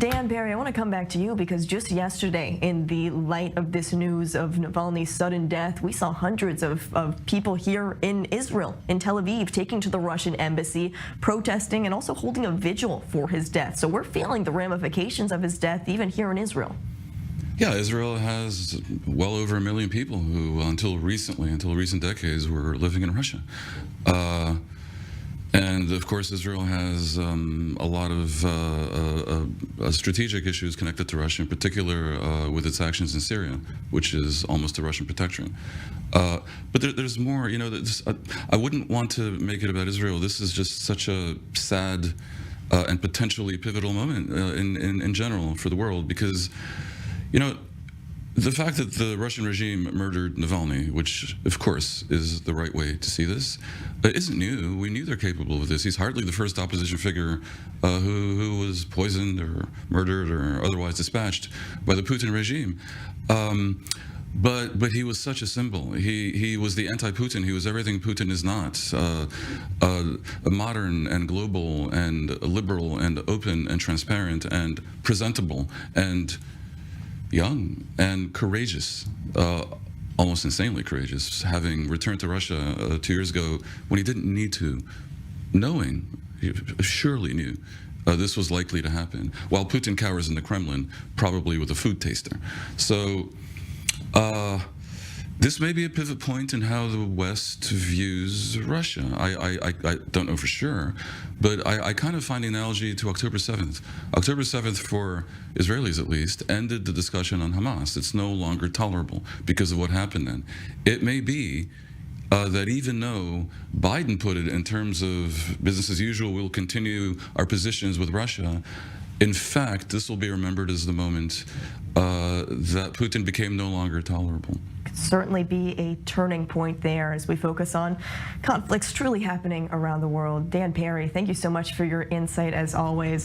Dan Barry, I want to come back to you because just yesterday, in the light of this news of Navalny's sudden death, we saw hundreds of people here in Israel, in Tel Aviv, taking to the Russian embassy, protesting and also holding a vigil for his death. So we're feeling the ramifications of his death even here in Israel. Yeah, Israel has well over 1 million people who, until recent decades, were living in Russia. And of course, Israel has a lot of strategic issues connected to Russia, in particular with its actions in Syria, which is almost a Russian protectorate. But there's more, you know, I wouldn't want to make it about Israel. This is just such a sad and potentially pivotal moment in general for the world, because, you know, the fact that the Russian regime murdered Navalny, which of course is the right way to see this, isn't new. We knew they're capable of this. He's hardly the first opposition figure who was poisoned or murdered or otherwise dispatched by the Putin regime. But he was such a symbol. He was the anti-Putin. He was everything Putin is not. A modern and global and liberal and open and transparent and presentable and young and courageous, almost insanely courageous, having returned to Russia 2 years ago when he didn't need to, knowing, he surely knew, this was likely to happen, while Putin cowers in the Kremlin, probably with a food taster. So this may be a pivot point in how the West views Russia. I don't know for sure, but I kind of find the analogy to October 7th. October 7th, for Israelis at least, ended the discussion on Hamas. It's no longer tolerable because of what happened then. It may be that even though Biden put it in terms of business as usual, we'll continue our positions with Russia, in fact, this will be remembered as the moment that Putin became no longer tolerable. Could certainly be a turning point there as we focus on conflicts truly happening around the world. Dan Perry, thank you so much for your insight as always.